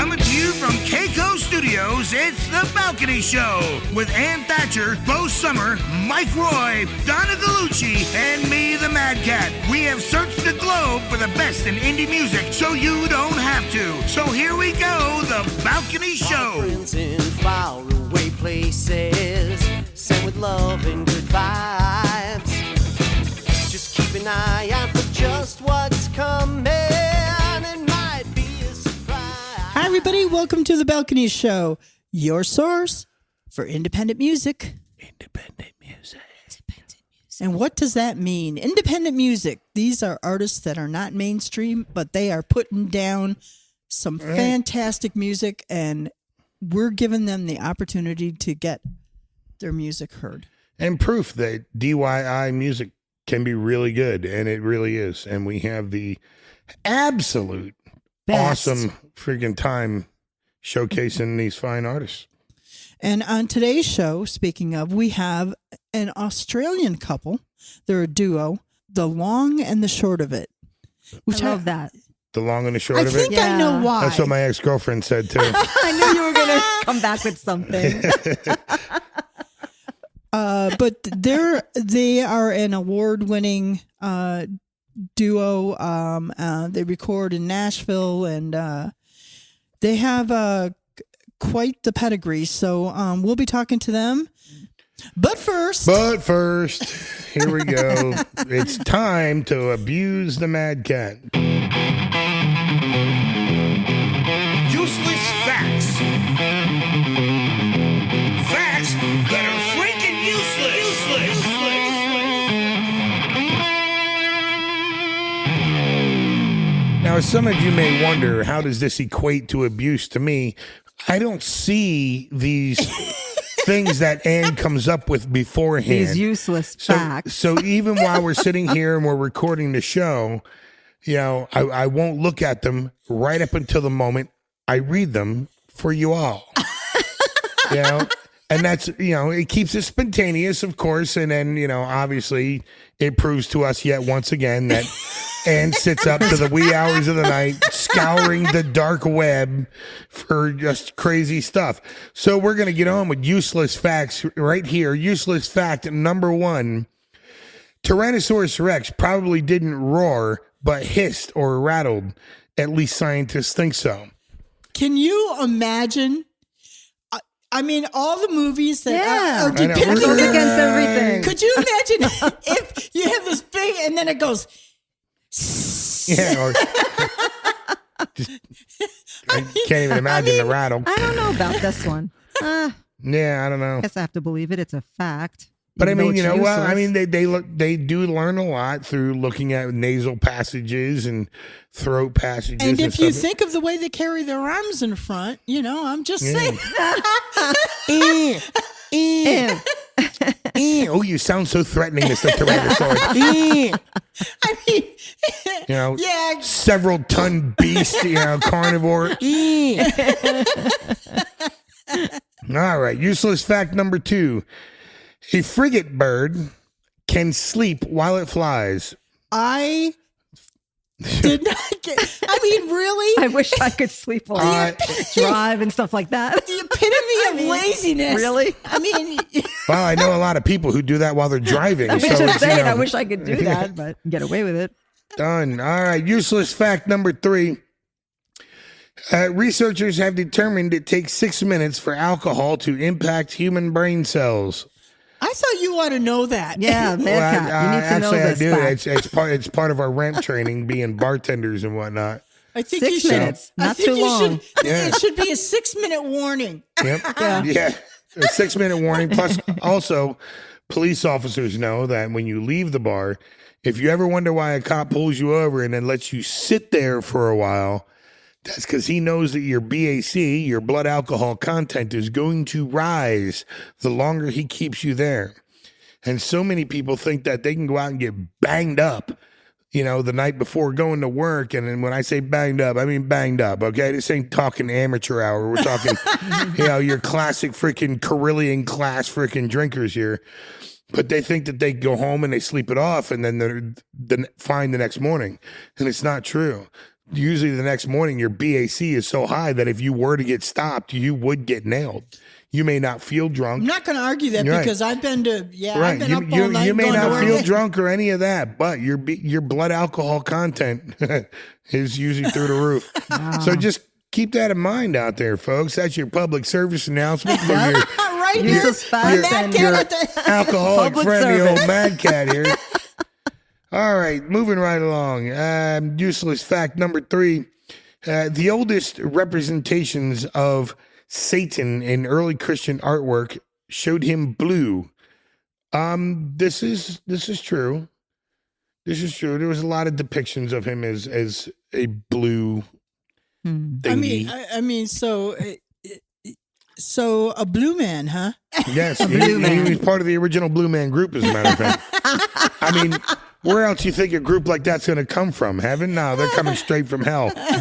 Coming to you from Keiko Studios, it's The Balcony Show with Ann Thatcher, Bo Summer, Mike Roy, Donna Gallucci, and me, the Mad Cat. We have searched the globe for the best in indie music so you don't have to. So here we go, The Balcony Show. Friends in faraway places, sent with love and good vibes. Just keep an eye out for just what's coming. It might be a surprise. Hi, everybody. Welcome to The Balcony Show, your source for independent music. Independent music. And what does that mean? Independent music. These are artists that are not mainstream, but they are putting down some fantastic music, and we're giving them the opportunity to get their music heard. And proof that DIY music can be really good, and it really is. And we have the absolute Best. awesome freaking time showcasing these fine artists. And on today's show, speaking of, we have an Australian couple. They're a duo, The Long and the Short of It. Which I love that. The long and the short I of think it. I know why. That's what my ex-girlfriend said too. I knew you were going to come back with something. But they are an award-winning duo. They record in Nashville, and they have quite the pedigree. So we'll be talking to them. But first, Here we go. It's time to abuse the Mad Cat. Useless facts. Facts that are freaking useless. Now, as some of you may wonder, how does this equate to abuse? To me, I don't see these things that Ann comes up with beforehand. These useless facts. So even while we're sitting here and we're recording the show, you know, I won't look at them right up until the moment I read them for you all. You know, and that's, you know, it keeps it spontaneous, of course. And then, you know, obviously it proves to us yet once again that Ann sits up to the wee hours of the night, scouring the dark web for just crazy stuff. So we're going to get on with useless facts right here. Useless fact number one: Tyrannosaurus Rex probably didn't roar, but hissed or rattled. At least scientists think so. can you imagine? I mean, all the movies that Yeah. are I know. depicting Goes them. against everything. Could you imagine if you have this big and then it goes? Yeah, or just, I can't even imagine the rattle. I don't know about this one. Yeah, I don't know. Guess I have to believe it. It's a fact. But I Even though mean, you it's know what? I useless. mean, they do learn a lot through looking at nasal passages and throat passages. And if you stuff. think of the way they carry their arms in front, you know, I'm just saying. Oh, you sound so threatening, Mr. Tyrannosaurus. I mean, You know, yeah. several ton beast, you know, carnivore. All right, useless fact number two: a frigate bird can sleep while it flies. I did not get. I mean, really, I wish I could sleep while I drive and stuff like that. the epitome of laziness. Really? I mean, Well, I know a lot of people who do that while they're driving. I was so just it's, you saying, know, I wish I could do that, but get away with it. Done. All right. Useless fact number three. Researchers have determined it takes 6 minutes for alcohol to impact human brain cells. I thought you ought to know that. Yeah, Madcap, you need to know actually, this I do. fact. It's part of our ramp training, being bartenders and whatnot. I think 6 you should. minutes, I not think too you long. Should, Yeah. It should be a 6-minute warning. Yep. Yeah. A 6-minute warning. Plus, also, police officers know that when you leave the bar, if you ever wonder why a cop pulls you over and then lets you sit there for a while, that's because he knows that your BAC, your blood alcohol content, is going to rise the longer he keeps you there. And so many people think that they can go out and get banged up, you know, the night before going to work. And then when I say banged up, I mean banged up, okay? This ain't talking amateur hour. We're talking, you know, your classic freaking Carillion class freaking drinkers here. But they think that they go home and they sleep it off and then they're fine the next morning. And it's not true. usually the next morning your BAC is so high that if you were to get stopped, you would get nailed. You may not feel drunk. I'm not going to argue that Right. because I've been to, I've Right. been up all night. You may going to not work. feel drunk or any of that, but your blood alcohol content is usually through the roof. So just keep that in mind out there, folks. That's your public service announcement from your Right Use here. those facts Matt and Cat your- at the- alcoholic Public friend, the service. old Mad Cat here. All right, moving right along. Useless fact number 3. The oldest representations of Satan in early Christian artwork showed him blue. This is true. This is true. There was a lot of depictions of him as a blue thingy. I mean, so a blue man, huh? Yes, Blue he Man. was part of the original Blue Man Group, as a matter of fact. I mean, where else you think a group like that's going to come from? Heaven? No, they're coming straight from hell. Well,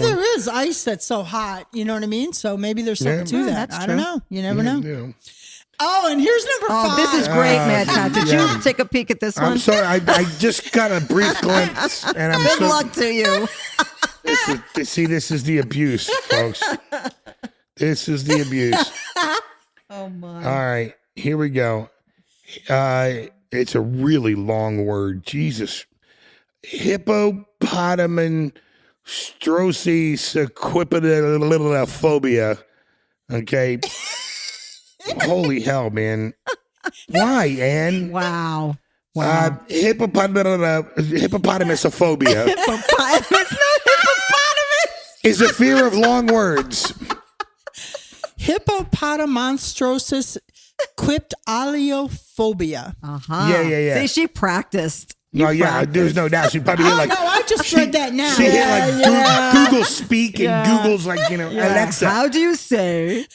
there is ice that's so hot. You know what I mean? So maybe there's something to that. that's I don't true. know. You never know. Yeah. Oh, and here's number Oh, 5. this is great, Mad Cat. Did yeah. you take a peek at this I'm one? sorry, I just got a brief glimpse, and I'm Good so. luck to you. This is the abuse, folks. This is the abuse. Oh my. All right, here we go. It's a really long word. Jesus. Hippopotamen strosequipedalophobia. Okay. Holy hell, man. Why, Ann? Wow. Wow. Hippopotamusophobia Hippopotamus, no hippopotamus. is a fear of long words. Hippopotamonstrosis quiptaliophobia. Uh-huh. Yeah. See, she practiced. No, yeah, there's no doubt. She probably hit Oh, like. no, I just read that now. She hit like Yeah. Google Speak and Google's like, Alexa. How do you say?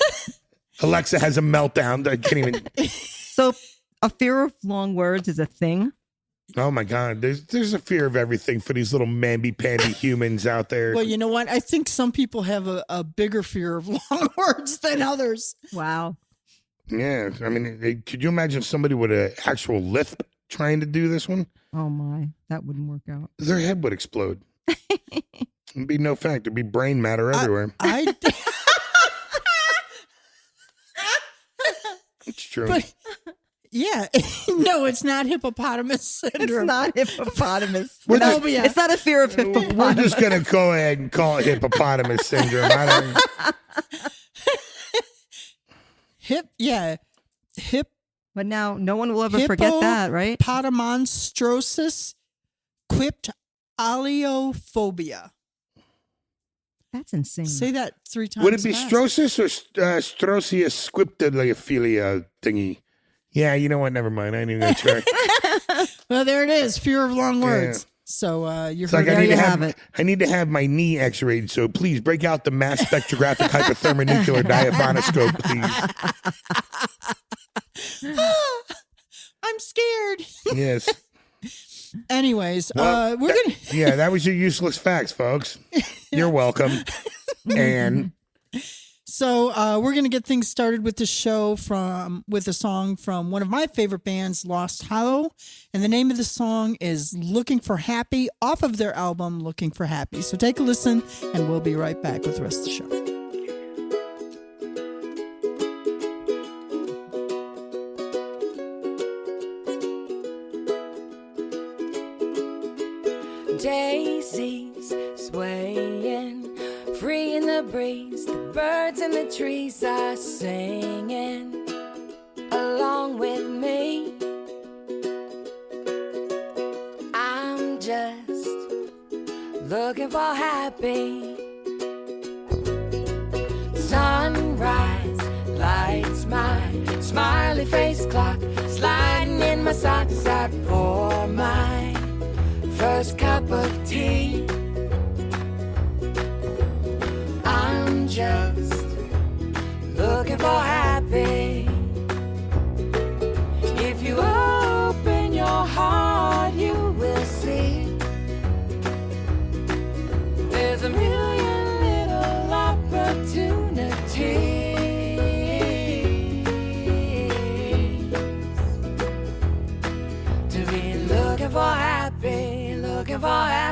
Alexa has a meltdown. I can't even. So, a fear of long words is a thing. Oh my God. There's a fear of everything for these little mamby-pamby humans out there. Well, you know what? I think some people have a bigger fear of long words than others. Wow. Yeah. I mean, could you imagine somebody with an actual lisp trying to do this one? Oh my, that wouldn't work out. Their head would explode. It'd be no fact. There'd be brain matter everywhere. It's true. But yeah, no, it's not hippopotamus syndrome. It's not hippopotamus. We're No, just- it's not a fear of We're hippopotamus. just going to go ahead and call it hippopotamus syndrome. I don't, But now, no one will ever forget that, right? Hippopotamonstrosis quiptaliophobia. That's insane. Say that 3 times. would it be fast. Strosis or Strosius squiptolophilia thingy? Yeah, you know what? Never mind. I ain't even going to try. Well, there it is. Fear of long words. Yeah. So you're It's like There I need you to have have it. I need to have my knee x-rayed, so please break out the mass spectrographic hyperthermonuclear diaphonoscope, please. I'm scared. Yes. Anyways, Well, we're gonna. Yeah, that was your useless facts, folks. You're welcome. And So we're gonna get things started with the show with a song from one of my favorite bands, Lost Hollow, and the name of the song is "Looking for Happy" off of their album "Looking for Happy." So take a listen, and we'll be right back with the rest of the show. Daisies swaying, free in the breeze. The birds in the trees are singing along with me. I'm just looking for happy. Sunrise lights my smiley face clock, sliding in my socks. I pour my first cup of tea. I'm just looking for happy. If you open your heart, you will see there's a million little opportunities to be looking for happy, looking for happy.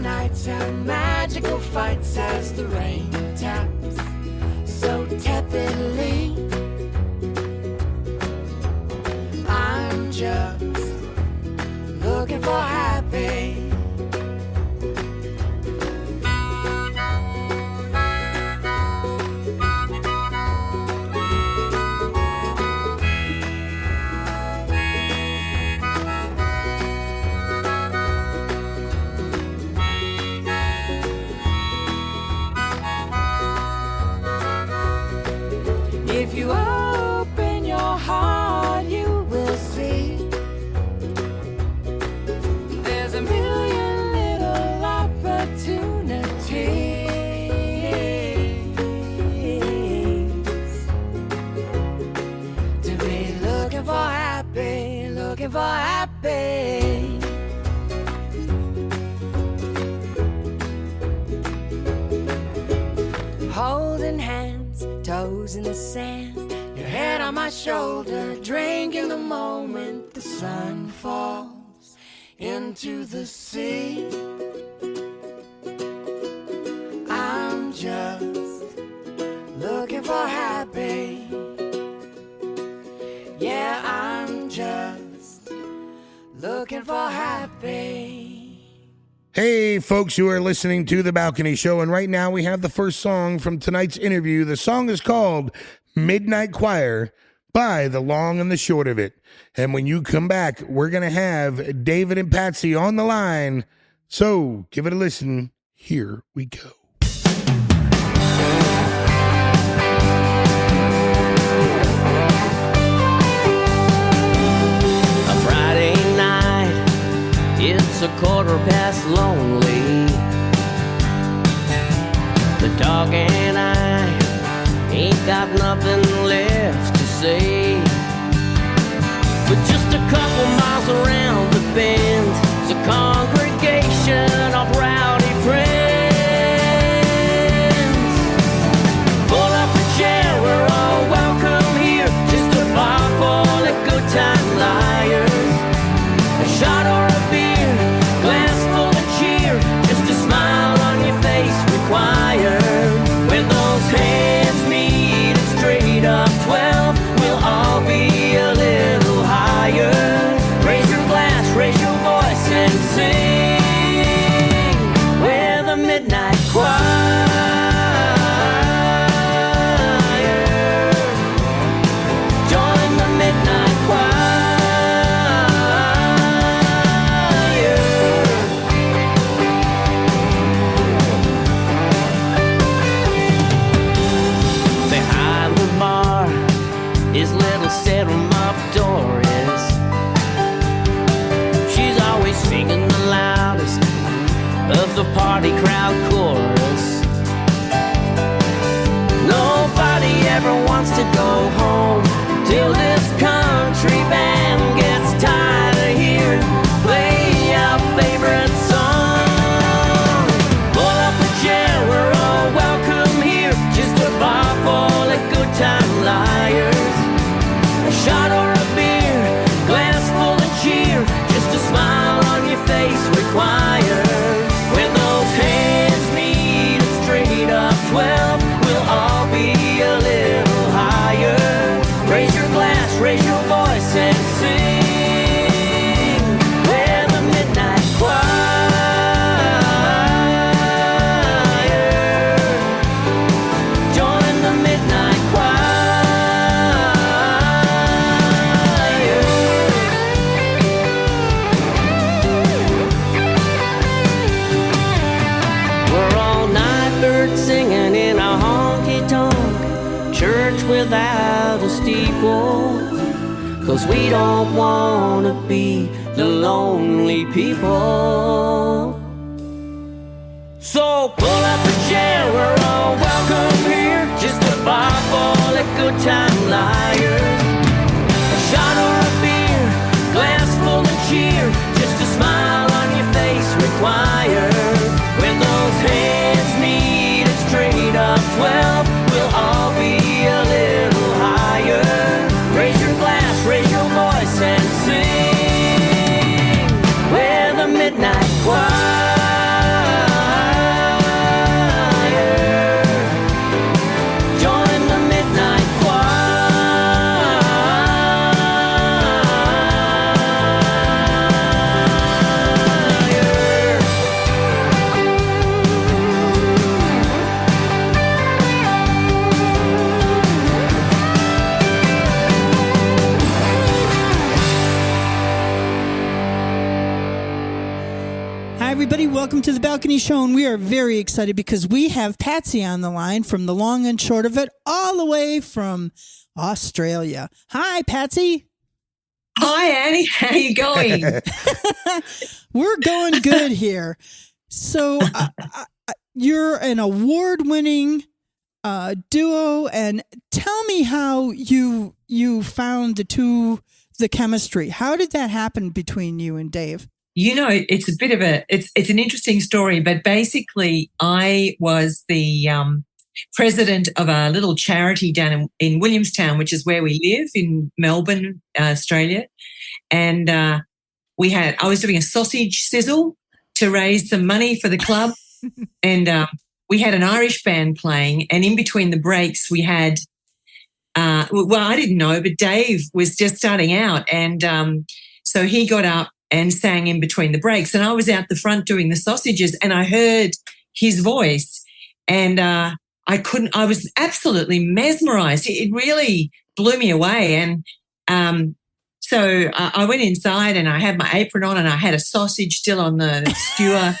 nights have magical fights as the rain taps so tepidly. I'm just looking for happy. If you open your heart, you will see there's a million little opportunities to be looking for happy, looking for happy. Holding hands, toes in the sand, your head on my shoulder, drinking the moment the sun falls into the sea. I'm just looking for happy. Yeah, I'm just looking for happy. Hey, folks who are listening to The Balcony Show, and right now we have the first song from tonight's interview. The song is called Midnight Choir by The Long and the Short of It. And when you come back, we're going to have David and Patsy on the line. So give it a listen. Here we go. A Friday night, it's a 1:15 lonely. The dog and I ain't got nothing left to say. But just a couple miles around the bend, it's a congregation of rowdy friends. Pull up a chair, we're all welcome here. Just a bar full of good time liars. A shot or a beer, glass full of cheer. Just a smile on your face required. When those hands meet, it's straight up 12. We'll all be a little higher. Raise your glass, raise your voice and sing. We're the Midnight Choir. Join the Midnight Choir. Behind the bar is little Sarah Muff Doris. She's always singing the loudest of the party crowd chorus. Nobody ever wants to go home till this country band gets tired of hearing play our favorite song. Pull up a chair, we're all welcome here. Just a bar full of good time liars. A shot or a beer, glass full of cheer. Just a smile on your face required. When those hands meet, it's straight up 12. We'll all be a little higher. Raise your glass, raise your voice and sing. We're the Midnight Choir. Join the Midnight Choir. We're all night birds singing in a honky-tonk church without a steeple. 'Cause we don't wanna be the lonely people. So pull up a chair, we're all welcome here. Just a bar full of good time liars. A shot or a beer, glass full of cheer. Just a smile on your face required. When those hands meet, it's straight up 12. We'll all be a little higher. Raise your glass, raise your voice and sing. We're the Midnight Choir. everybody. Welcome to the Balcony Show, and we are very excited because we have Patsy on the line from the long and short of it, all the way from Australia. Hi, Patsy. Hi, Annie. How you going? We're going good here. So you're an award-winning duo, and tell me how you found the chemistry. How did that happen between you and Dave? You know, it's a bit of it's an interesting story, but basically I was the president of a little charity down in Williamstown, which is where we live in Melbourne, Australia. And I was doing a sausage sizzle to raise some money for the club. And we had an Irish band playing, and in between the breaks we had, I didn't know, but Dave was just starting out. And so he got up and sang in between the breaks. And I was out the front doing the sausages, and I heard his voice, and I was absolutely mesmerized. It really blew me away. And so I went inside, and I had my apron on, and I had a sausage still on the skewer.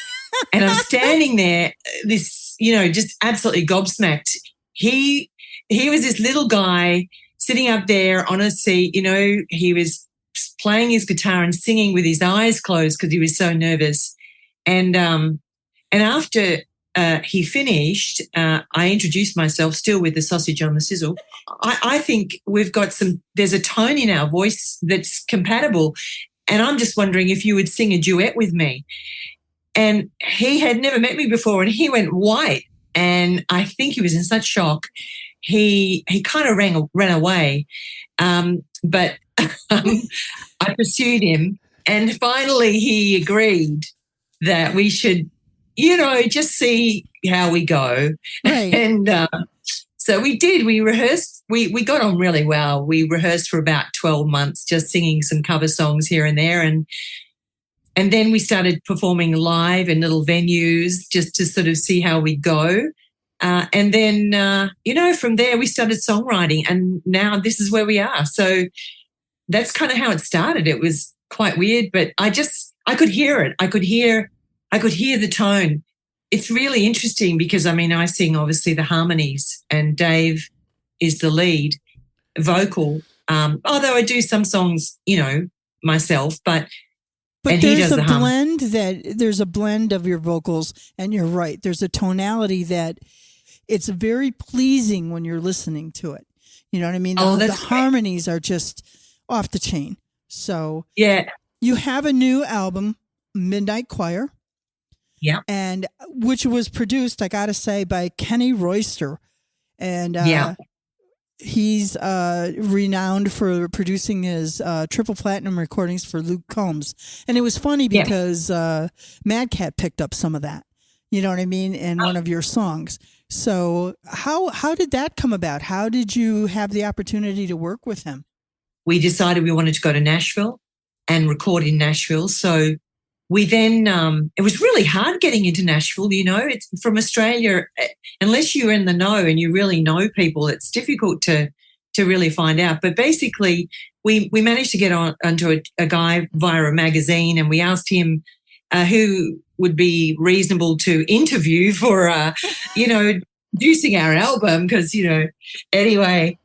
And I'm standing there, just absolutely gobsmacked. He was this little guy sitting up there on a seat. He was playing his guitar and singing with his eyes closed because he was so nervous. And after he finished, I introduced myself, still with the sausage on the sizzle. I think we've got there's a tone in our voice that's compatible. And I'm just wondering if you would sing a duet with me. And he had never met me before, and he went white. And I think he was in such shock. He kind of ran away. But I pursued him, and finally he agreed that we should, just see how we go. Right. And so we did. We rehearsed. We got on really well. We rehearsed for about 12 months, just singing some cover songs here and there. And then we started performing live in little venues just to sort of see how we go. And then, from there we started songwriting, and now this is where we are. So that's kind of how it started. It was quite weird, but I could hear it. I could hear the tone. It's really interesting because, I sing obviously the harmonies, and Dave is the lead vocal. Although I do some songs, myself, but and there's there's a blend of your vocals, and you're right. There's a tonality that it's very pleasing when you're listening to it. You know what I mean? The harmonies are just off the chain. So yeah, you have a new album, Midnight Choir. Yeah. And which was produced, I got to say, by Kenny Royster. And he's renowned for producing his triple platinum recordings for Luke Combs. And it was funny because Mad Cat picked up some of that, you know what I mean, in one of your songs. So how did that come about? How did you have the opportunity to work with him? We decided we wanted to go to Nashville and record in Nashville. So we then, it was really hard getting into Nashville, it's from Australia. Unless you're in the know and you really know people, it's difficult to really find out. But basically, we managed to get onto a guy via a magazine, and we asked him who would be reasonable to interview for, producing our album because, anyway.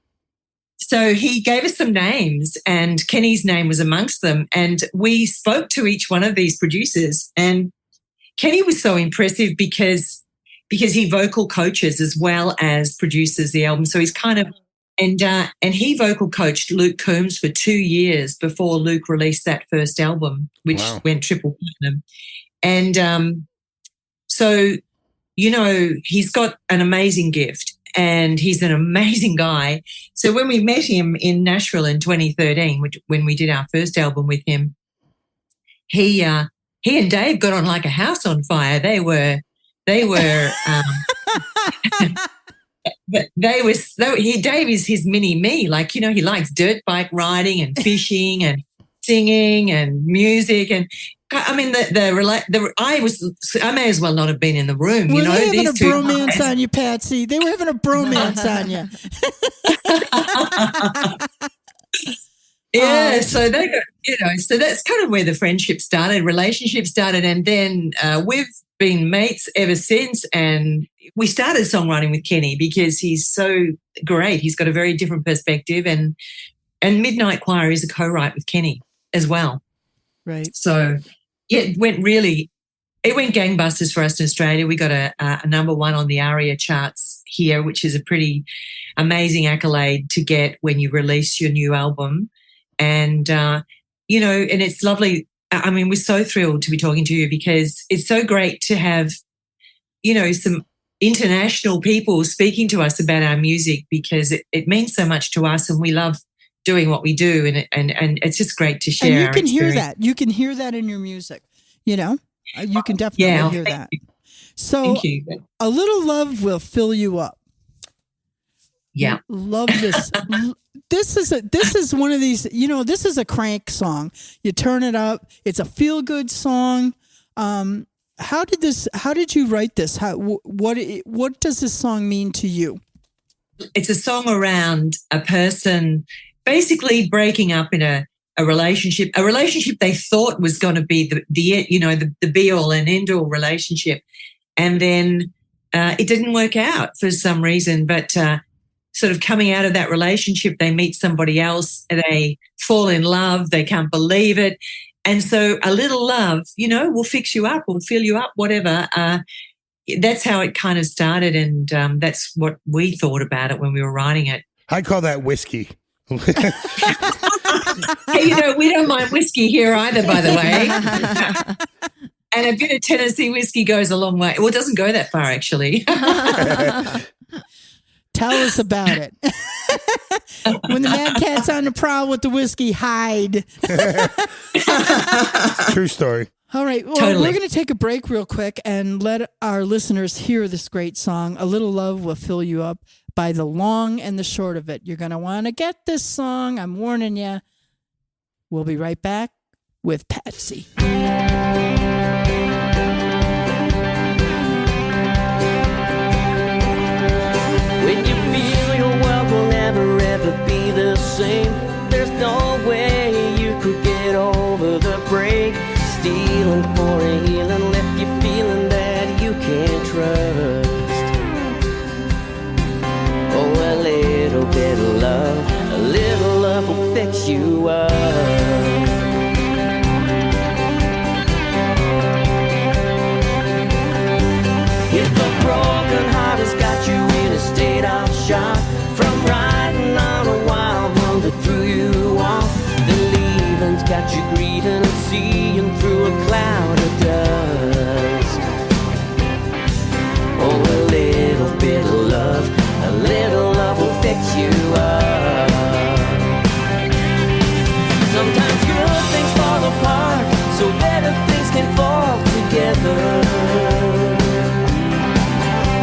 So he gave us some names, and Kenny's name was amongst them. And we spoke to each one of these producers, and Kenny was so impressive because he vocal coaches as well as produces the album. So he's kind of, and he vocal coached Luke Combs for 2 years before Luke released that first album, which went triple platinum. And so, he's got an amazing gift. And he's an amazing guy. So when we met him in Nashville in 2013, when we did our first album with him, he and Dave got on like a house on fire. Dave is his mini me. Like, he likes dirt bike riding and fishing and singing and music. And I mean, I may as well not have been in the room. Were they having a bromance on you, Patsy? They were having a bromance on you. Yeah, so they got, so that's kind of where the friendship started, relationship started, and then we've been mates ever since. And we started songwriting with Kenny because he's so great. He's got a very different perspective, and Midnight Choir is a co-write with Kenny as well. Right. So yeah, it went gangbusters for us in Australia. We got a number 1 on the ARIA charts here, which is a pretty amazing accolade to get when you release your new album. And, and it's lovely. I mean, we're so thrilled to be talking to you because it's so great to have, some international people speaking to us about our music because it means so much to us and we love doing what we do. And it's just great to share. And you our can hear experience. that. You can hear that in your music, you can definitely hear that. So Thank you. A Little Love Will Fill You Up. Yeah. Love this. This is one of these, this is a crank song. You turn it up. It's a feel good song. How did you write this? What does this song mean to you? It's a song around a person basically breaking up in a relationship they thought was going to be the be all and end all relationship. And then it didn't work out for some reason, but sort of coming out of that relationship, they meet somebody else, they fall in love, they can't believe it. And so a little love, will fix you up, will fill you up, whatever. That's how it kind of started. And that's what we thought about it when we were writing it. I call that whiskey. Hey, we don't mind whiskey here either, by the way. And a bit of Tennessee whiskey goes a long way. Well, it doesn't go that far, actually. Tell us about it. When the Mad Cat's on the prowl with the whiskey, hide. True story. All right. Well, Totally. We're going to take a break real quick and let our listeners hear this great song, A Little Love Will Fill You Up, by the long and the short of it. You're going to want to get this song. I'm warning you. We'll be right back with Patsy. When you feel your world will never ever be the same, there's no way you could get over the break. Stealing for a healing left you feeling that you can't trust. Oh, a little bit of love, a little love will fix you up. If a broken heart has got you in a state of shock from riding on a wild one that threw you off, then leaving's got you grieving and seeing through a cloud of dust. Oh, a little bit of love, a little love will fix you up. Sometimes good things fall apart, so better things can fall together.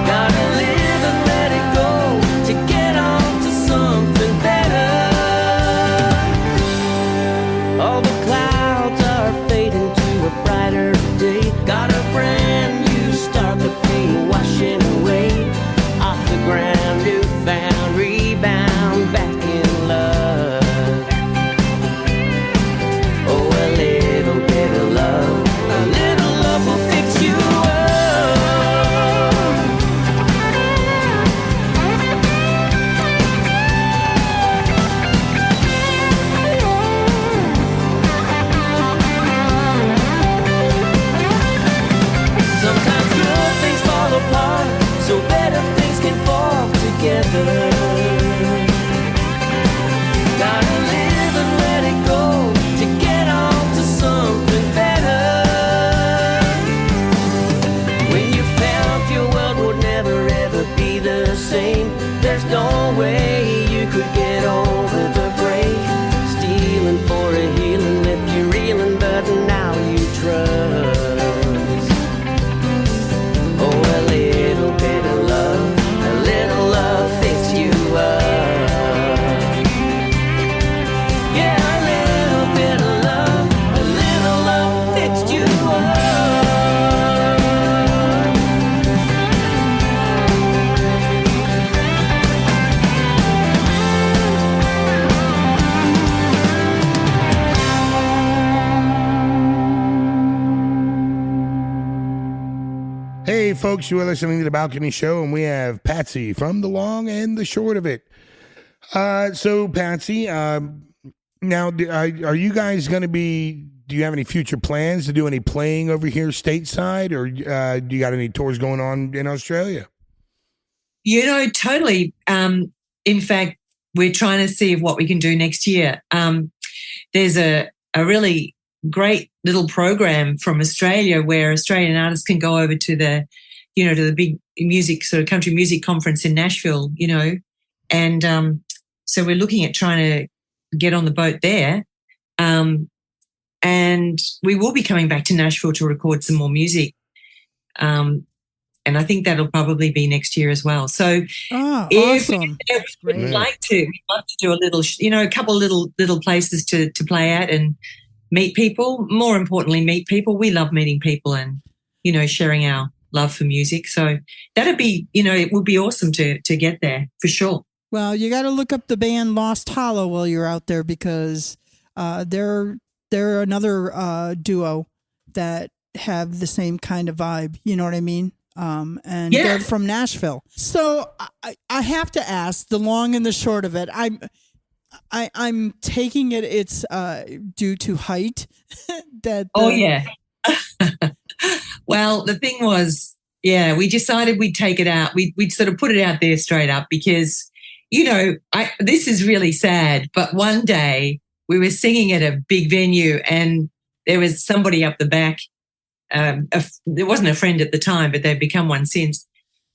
Gotta live and let it go to get on to something better. All the clouds are fading to a brighter day. Got a brand new start, the pain washing away off the ground, new found rebound back in love. Oh, a little bit of love, a little love will fix you up. Sometimes good things Hey, folks, you are listening to The Balcony Show, and we have Patsy from The Long and the Short of It. So, Patsy, now, are you guys going to be, do you have any future plans to do any playing over here stateside, or do you got any tours going on in Australia? You know, totally. In fact, we're trying to see what we can do next year. There's a really great little program from Australia where Australian artists can go over to the, to the big music, sort of country music conference in Nashville, and so we're looking at trying to get on the boat there. And we will be coming back to Nashville to record some more music. And I think that'll probably be next year as well. So if awesome. we'd like to do a little, a couple of little places to play at and meet people. More importantly, meet people. We love meeting people and, sharing our love for music. So that'd be, it would be awesome to get there for sure. Well, you got to look up the band Lost Hollow while you're out there, because they're another duo that have the same kind of vibe. You know what I mean? And they're from Nashville. So I have to ask, the long and the short of it, I'm taking it's due to height. Well, the thing was, we decided we'd take it out. We'd sort of put it out there straight up because, this is really sad, but one day we were singing at a big venue and there was somebody up the back. There wasn't a friend at the time, but they've become one since.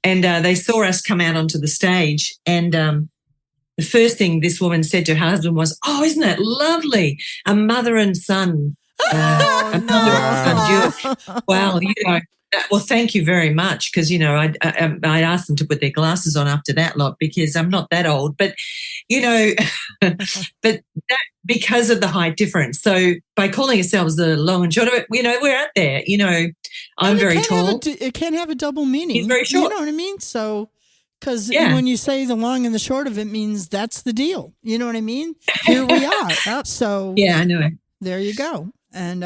And they saw us come out onto the stage. And the first thing this woman said to her husband was, "Oh, isn't that lovely? A mother and son. A mother and son duo." Well, well, thank you very much. Because, I asked them to put their glasses on after that lot because I'm not that old. But, but that, because of the height difference. So by calling ourselves the long and short of it, we're out there. I'm very tall. It can't have a double meaning. He's very short. You know what I mean? So, because when you say the long and the short of it means that's the deal. You know what I mean? Here we are. So I know it. There you go. And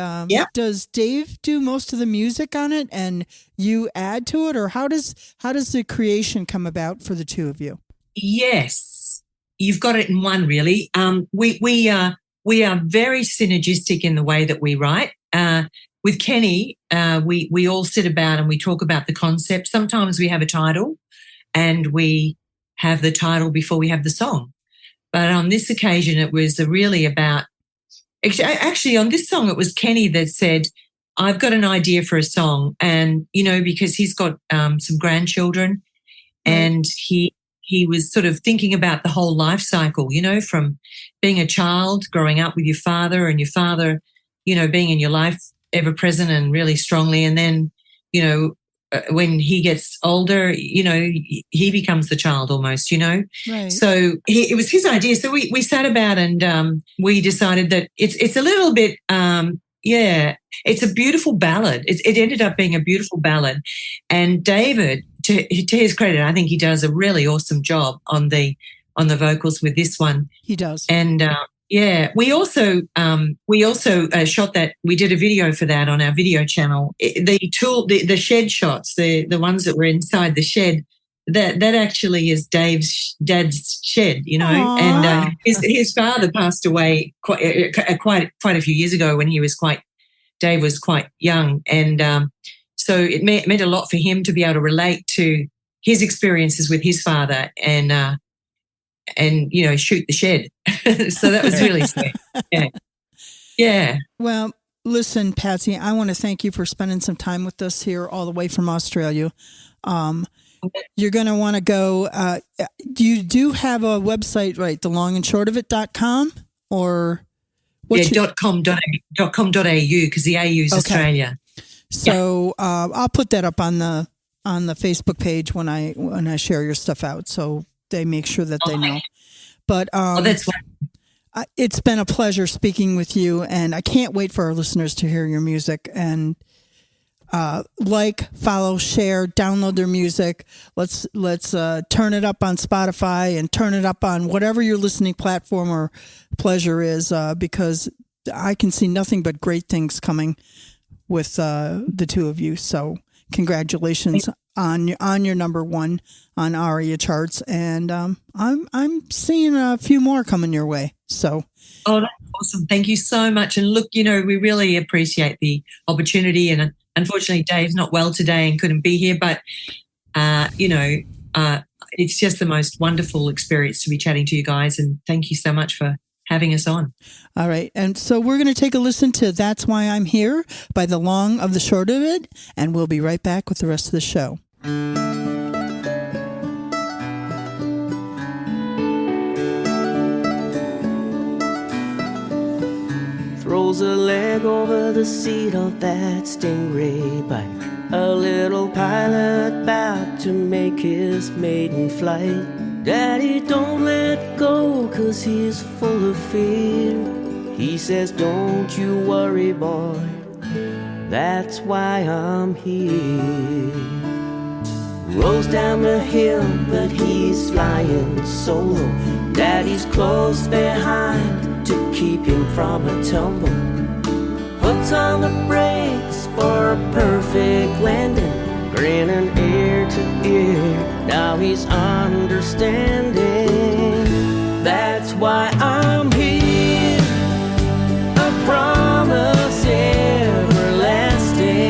does Dave do most of the music on it, and you add to it, or how does the creation come about for the two of you? Yes, you've got it in one, really. We are very synergistic in the way that we write. With Kenny, we all sit about and we talk about the concept. Sometimes we have a title, and we have the title before we have the song. But on this occasion, it was really about. Actually, on this song, it was Kenny that said, "I've got an idea for a song," and because he's got some grandchildren, and he was sort of thinking about the whole life cycle, from being a child, growing up with your father, and your father, being in your life ever present and really strongly, and then, when he gets older, he becomes the child almost, Right. So it was his idea. So we sat about and we decided that it's a little bit, it's a beautiful ballad. It ended up being a beautiful ballad. And David, to his credit, I think he does a really awesome job on the vocals with this one. He does. And we also shot that. We did a video for that on our video channel. The shed shots, the ones that were inside the shed, that actually is Dave's dad's shed, Aww. And his father passed away quite a few years ago when Dave was quite young, and so it meant a lot for him to be able to relate to his experiences with his father and shoot the shed. So that was really sweet. Yeah. Well, listen, Patsy, I want to thank you for spending some time with us here all the way from Australia. You're going to want to go, you do have a website, right? thelongandshortofit.com or .com.au because the AU is Australia. So I'll put that up on the Facebook page when I share your stuff out, so they make sure that they know. But that's fine. It's been a pleasure speaking with you, and I can't wait for our listeners to hear your music and follow, share, download their music. Let's turn it up on Spotify and turn it up on whatever your listening platform or pleasure is, because I can see nothing but great things coming with the two of you. So congratulations on your number one on ARIA charts, and I'm seeing a few more coming your way. So, oh, that's awesome! Thank you so much. And look, we really appreciate the opportunity. And unfortunately, Dave's not well today and couldn't be here, but it's just the most wonderful experience to be chatting to you guys. And thank you so much for having us on. All right. And so we're going to take a listen to That's Why I'm Here by The Long of the Short of It, and we'll be right back with the rest of the show. Throws a leg over the seat of that Stingray bike. A little pilot bout to make his maiden flight. Daddy, don't let go, 'cause he's full of fear. He says, don't you worry, boy, that's why I'm here. Rolls down the hill, but he's flying solo. Daddy's close behind to keep him from a tumble. Puts on the brakes for a perfect landing. Grinning ear to ear, now he's understanding. That's why I'm here, a promise everlasting.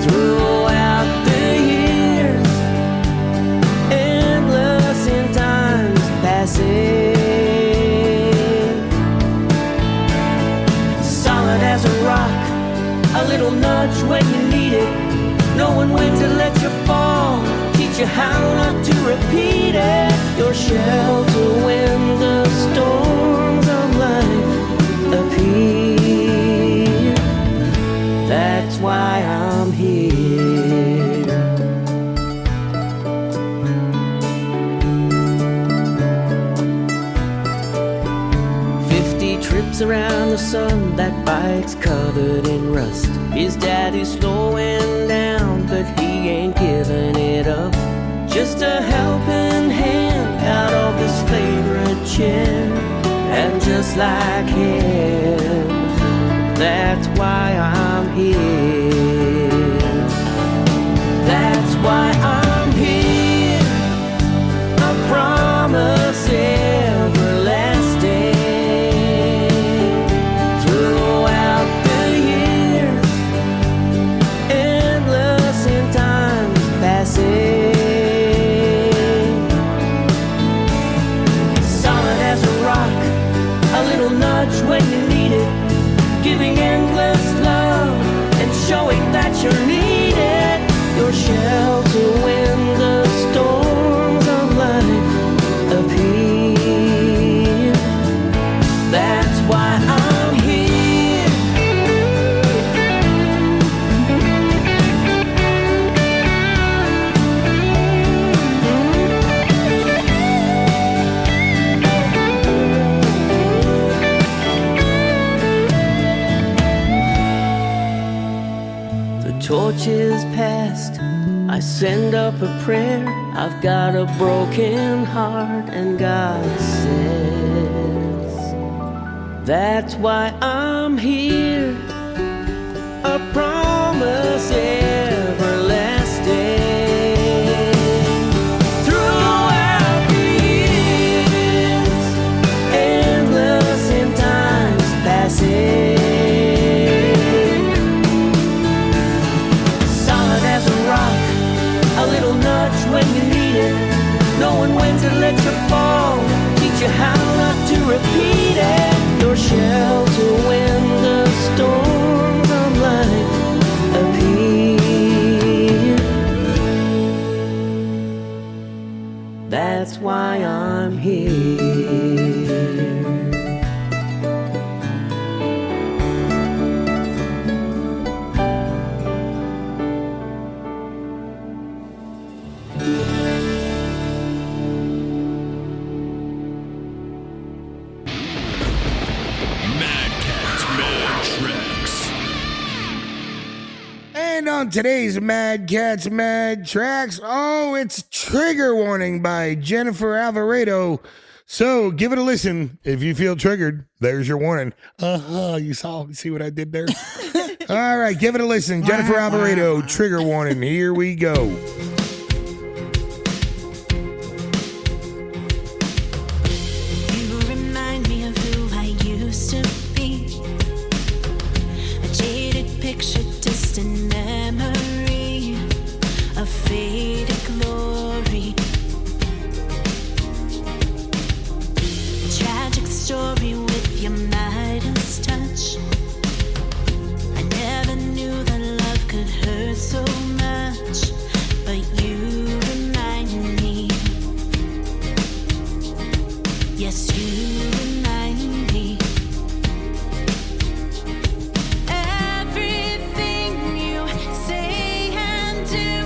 Throughout the years, endless in times passing. Solid as a rock, a little nudge when you need it, knowing when to let you fall, teach you how not to repeat it. Your shelter when the storms of life appear. That's why I'm here. 50 trips around the sun, that bike's covered in rust. His daddy's slowing down, but he ain't giving it up. Just a helping hand out of his favorite chair. And just like him, that's why I'm here. That's why I'm here, a promise everlasting. Throughout the years, endless in times passing. Solid as a rock, a little nudge when you need it, giving endless love and showing that you're needed. Your shelter when the storms of life appear. That's why I'm here. The torch is past, I send up a prayer. I've got a broken heart, and God says, that's why I'm here, a promise everlasting. Throughout the years, endless in times passing. Solid as a rock, a little nudge when you need it, knowing when to let you fall, teach you how not to repeat it. Your shelter when the storms of life appear. That's why I'm here. And on today's Mad Cats Mad Tracks, oh, it's Trigger Warning by Jennifer Alvarado, So give it a listen. If you feel triggered, there's your warning. You see what I did there? All right, give it a listen. Jennifer Alvarado, trigger warning. Here we go. You remind me of who I used to be. A jaded picture, distant memory, a faded glory. Tragic story with your Midas touch. I never knew that love could hurt so much, but you remind me. Yes, you remind me. Everything you say and do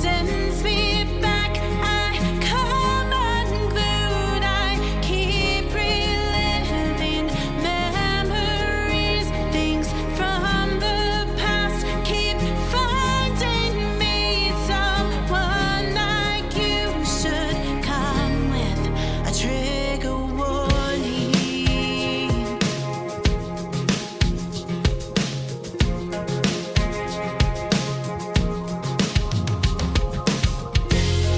sends me back. I come unglued. I keep reliving memories, things from the past. Keep finding me someone like you should come with a trigger warning.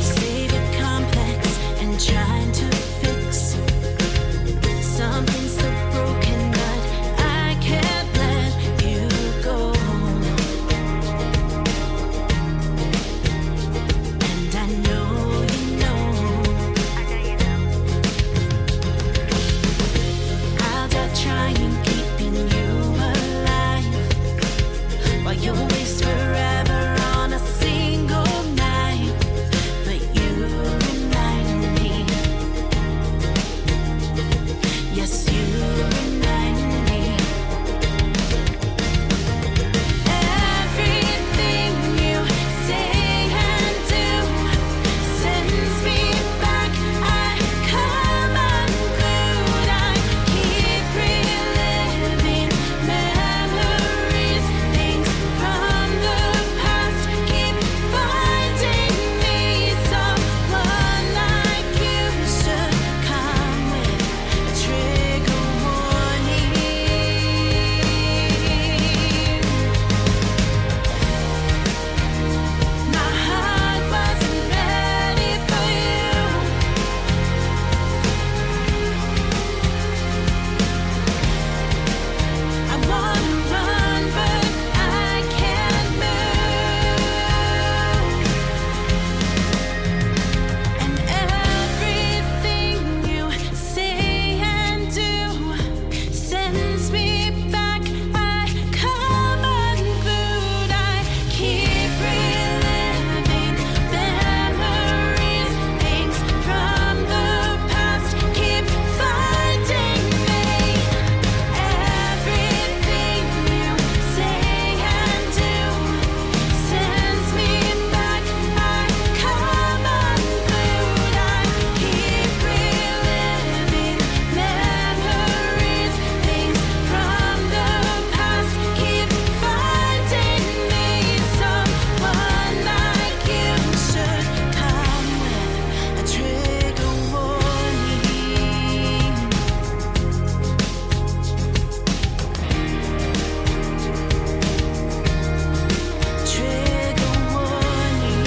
Save it complex and trying to fix something so broken, but I can't let you go. And I know you know. I'll die trying, keeping you alive, while you waste forever on a single night. But you remind me. Yes, you remind me. Everything you say and do sends me back. I come unglued. I keep reliving memories, things from the past. Keep finding me someone like you should come with a trigger warning. My heart wasn't ready for you. I wanna run, but I can't move. And everything you say and do sends me back. I come unglued. I keep reliving memories, things from the past. Keep finding me. Everything you say and do sends me back. I come unglued. I keep reliving memories, things from the past. Keep finding me someone like you should come with a trigger warning. Trigger warning.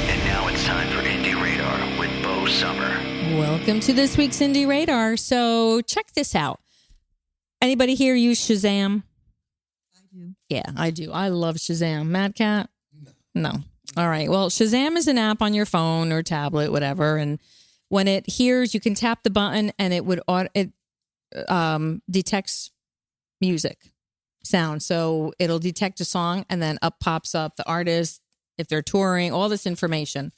And now it's time for Indie Radar with Bo Summer. Welcome to this week's Indie Radar. So check this out. Anybody here use Shazam? I do. Yeah, I do. I love Shazam. Mad Cat? No. All right. Well, Shazam is an app on your phone or tablet, whatever. And when it hears, you can tap the button and it would detects music sound. So it'll detect a song and then up pops up the artist, if they're touring, all this information.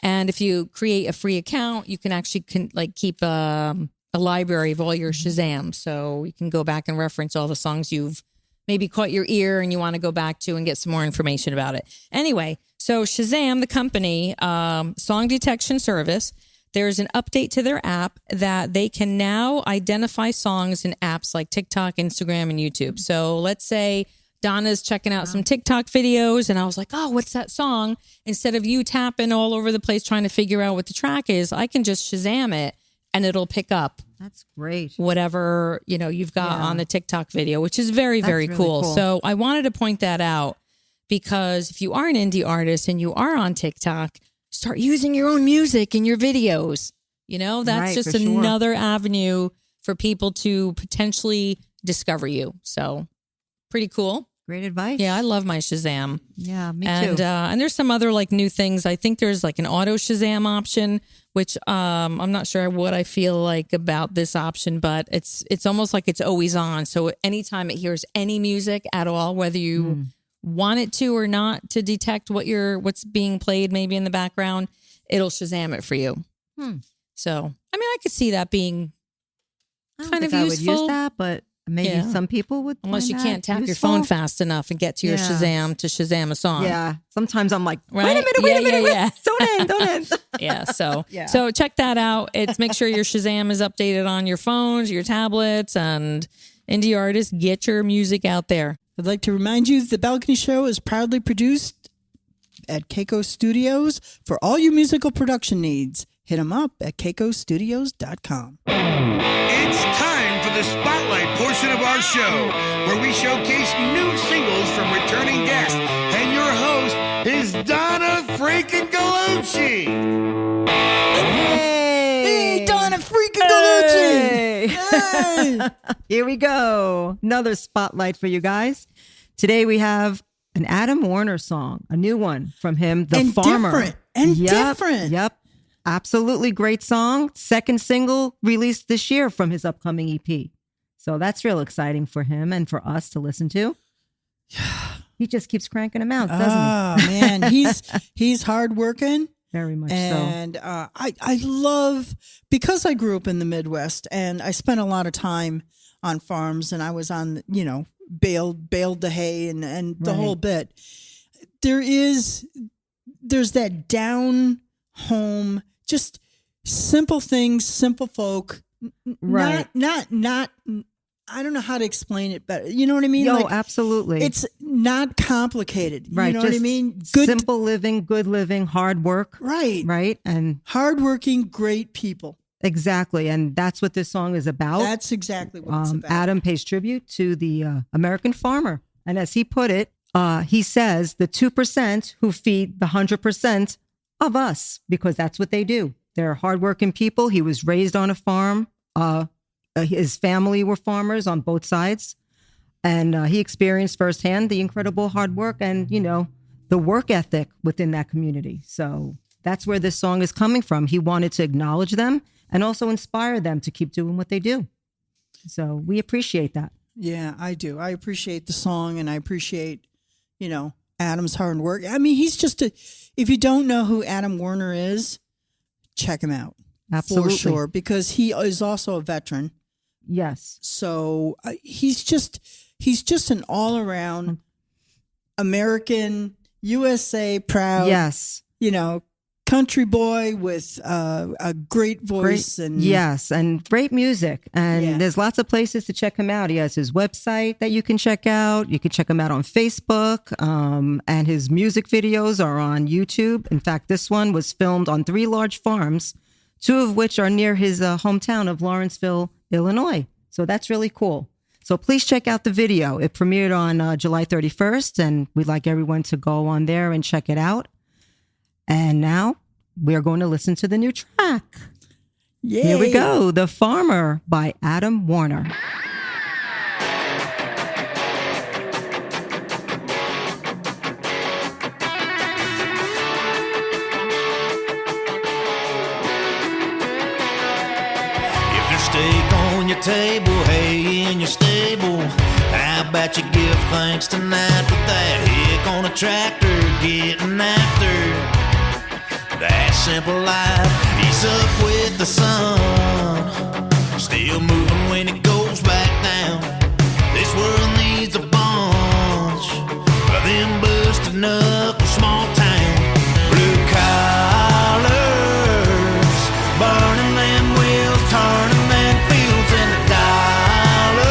And if you create a free account, you can actually keep a library of all your Shazam. So you can go back and reference all the songs you've maybe caught your ear and you want to go back to and get some more information about it. Anyway, so Shazam, the company, song detection service, there's an update to their app that they can now identify songs in apps like TikTok, Instagram, and YouTube. So let's say Donna's checking out some TikTok videos and I was like, oh, what's that song? Instead of you tapping all over the place trying to figure out what the track is, I can just Shazam it and it'll pick up That's great. whatever, you've got on the TikTok video, which is very, very really cool. cool. So I wanted to point that out because if you are an indie artist and you are on TikTok, start using your own music in your videos. That's Right, just for sure. another avenue for people to potentially discover you. So pretty cool. Great advice. Yeah, I love my Shazam. Yeah, me And too. and there's some other like new things. I think there's like an auto Shazam option, which I'm not sure what I feel like about this option, but it's almost like it's always on. So anytime it hears any music at all, whether you want it to or not to detect what's being played maybe in the background, it'll Shazam it for you. So I mean, I could see that being I don't kind think of I useful. would use that, but maybe Yeah. some people would. Unless you find that can't tap your useful. phone fast enough and get to your Yeah. Shazam to Shazam a song. Yeah. Sometimes I'm like, Right? wait a minute, wait a minute. Yeah. Don't end. Yeah. So Yeah. so check that out. It's make sure your Shazam is updated on your phones, your tablets, and indie artists, get your music out there. I'd like to remind you that The Balcony Show is proudly produced at Keiko Studios for all your musical production needs. Hit them up at keikostudios.com. It's time for the spotlight portion of our show, where we showcase new singles from returning guests. And your host is Donna freaking Gallucci. Hey, Donna freaking Gallucci! Hey! Here we go. Another spotlight for you guys. Today we have an Adam Warner song, a new one from him, The And Farmer. different. And different. Yep. Absolutely great song. Second single released this year from his upcoming EP. So that's real exciting for him and for us to listen to. He just keeps cranking them out, doesn't Oh man, he's hardworking. he? Very much so. And I love, because I grew up in the Midwest and I spent a lot of time on farms and I was on, baled the hay and the Right. whole bit. There's that down home, just simple things, simple folk. Right. Not I don't know how to explain it better. You know what I mean? Yo, absolutely. It's not complicated. right. You know what I just mean? Simple living, good living, hard work. Right. Right. And Hardworking, great people. exactly. And that's what this song is about. That's exactly what it's about. Adam pays tribute to the American farmer. And as he put it, he says the 2% who feed the 100% of us, because that's what they do. They're hardworking people. He was raised on a farm. His family were farmers on both sides. And he experienced firsthand the incredible hard work and, the work ethic within that community. So that's where this song is coming from. He wanted to acknowledge them and also inspire them to keep doing what they do. So we appreciate that. Yeah, I do. I appreciate the song and I appreciate, Adam's hard work. I mean, he's just if you don't know who Adam Warner is, check him out. Absolutely. For sure, because he is also a veteran. Yes. So he's just an all around American, USA proud. Yes. Country boy with a great voice and and great music. And Yeah. there's lots of places to check him out. He has his website that you can check out. You can check him out on Facebook. And his music videos are on YouTube. In fact, this one was filmed on 3 large farms, 2 of which are near his hometown of Lawrenceville, Illinois. So that's really cool. So please check out the video. It premiered on July 31st, and we'd like everyone to go on there and check it out. And now we're going to listen to the new track. Yay. Here we go. The Farmer by Adam Warner. If there's steak on your table, hay in your stable, how about you give thanks tonight with that hick on a tractor getting after that simple life? He's up with the sun, still moving when it goes back down. This world needs a bomb. knuckle, small town. Blue collars, burning them wheels, turning them fields into dollars.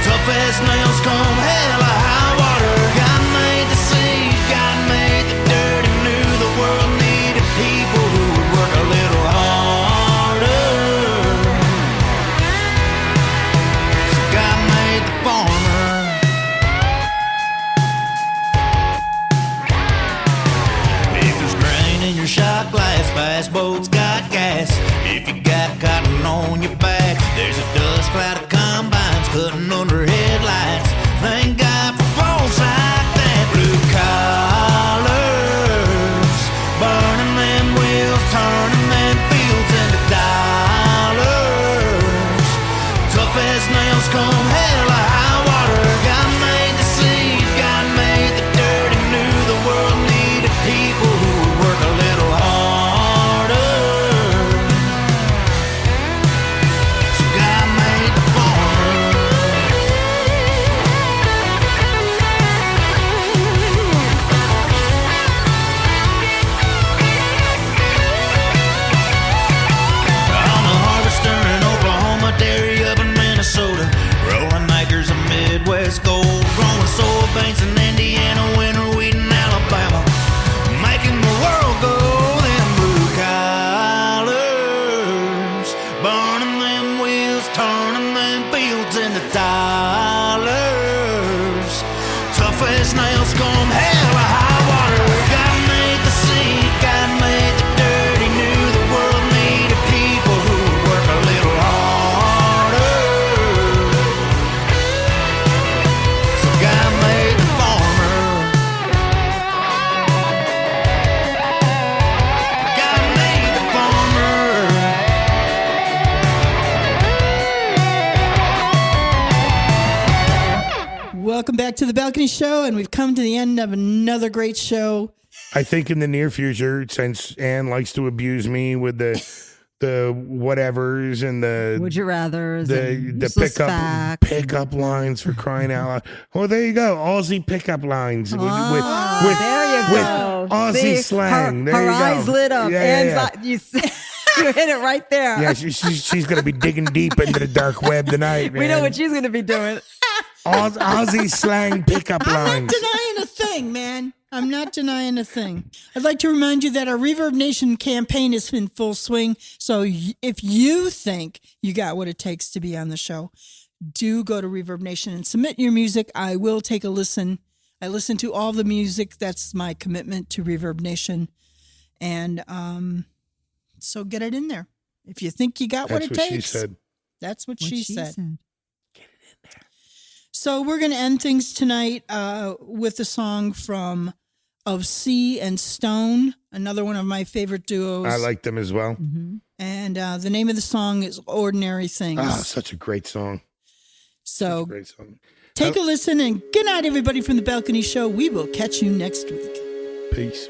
Tough as nails, come hell or high water. God made the sea, God made the dirt, and knew the world needed people who would work a little harder. So God made the farmer. If there's grain in your shot glass, fast boats got gas. If you got cotton on your back, there's a dust cloud of combines cutting under headlights. Thank God for folks like that. Blue collars, burning them wheels, turning them fields into dollars. Tough as nails, come hell or high water. God made the sea, God made the dirt, and knew the world needed people who would work a little harder. So God made the farmer. I'm a harvester in Oklahoma, dairy up in Minnesota, rolling acres of Midwest gold, growing soybeans in Indiana, winter wheat in Alabama, making the world go. Them blue collars, burning them wheels, turning them fields into dollars. Tough as nails, come hell or high water. God made the sea, God made the dirt. He knew the world needed people who would work a little harder. So God made the farmer. God made the farmer. Welcome back to the Balcony Show, and we've come to the end of another great show. I think in the near future, since Ann likes to abuse me with the whatevers and the Would you rather? the pickup lines for crying out loud. Well, there you go, Aussie pickup lines with there you go. Aussie See, slang. Her There you eyes go. lit up. Yeah, Anne's yeah. eye- you hit it right there. Yeah, she's gonna be digging deep into the dark web tonight, man. We know what she's going to be doing. Aussie slang pickup I'm lines. not denying a thing, man. I'm not denying a thing. I'd like to remind you that our Reverb Nation campaign is in full swing. So if you think you got what it takes to be on the show, do go to Reverb Nation and submit your music. I will take a listen. I listen to all the music. That's my commitment to Reverb Nation. And so get it in there. If you think you got what it takes. She said. That's what she said. Get it in there. So we're going to end things tonight with a song from Of Sea and Stone, another one of my favorite duos. I like them as well. Mm-hmm. And the name of the song is Ordinary Things. Oh, such a great song. So Such a great song. take a listen, and good night, everybody, from the Balcony Show. We will catch you next week. Peace.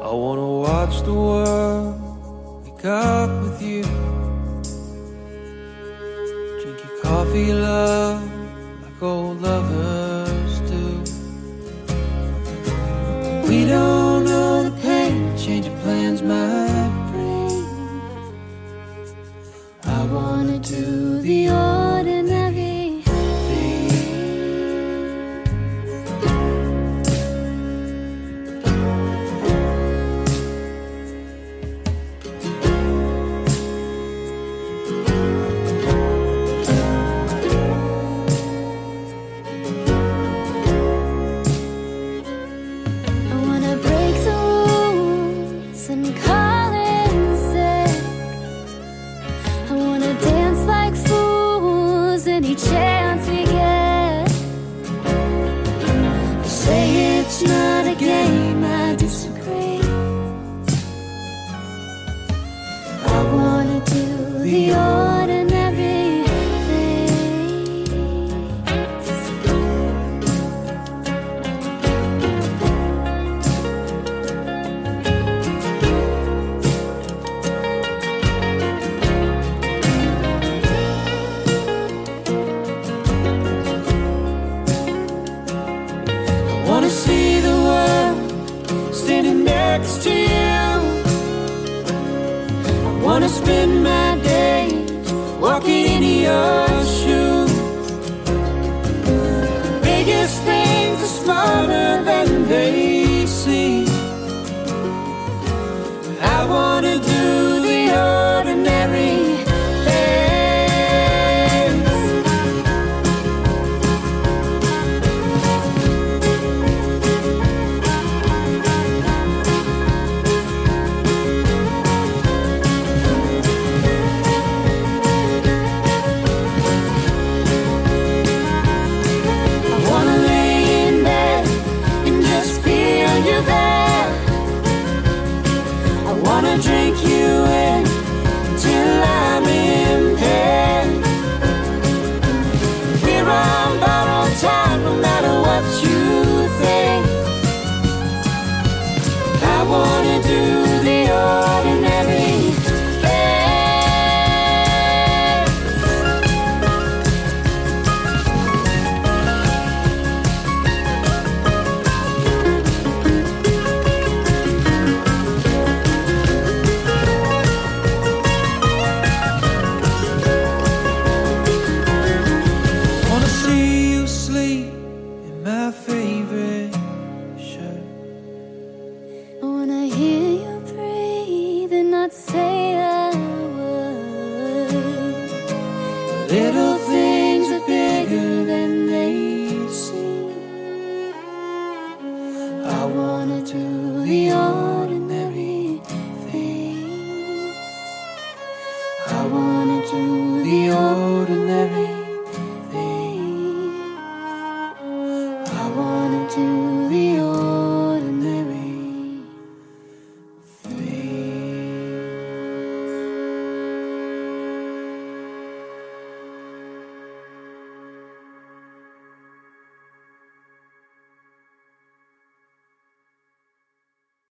I wanna watch the world wake up with you. Drink your coffee, love, like old lovers do. We don't know the pain change of plans might bring. I wanna do the ordinary thing. I wanna break the rules and cut spend my days walking in your shoes. The biggest things are smaller than they seem. I wanna do the ordinary things. I wanna lay in bed and just feel you there. I wanna drink you in till I'm impaired. We're on borrowed time, no matter what you think. I wanna do the ordinary wanna see you sleep in my favorite shirt. I wanna hear you breathe and not say a word. Little things are bigger than they seem. I wanna do the ordinary things. I wanna do the ordinary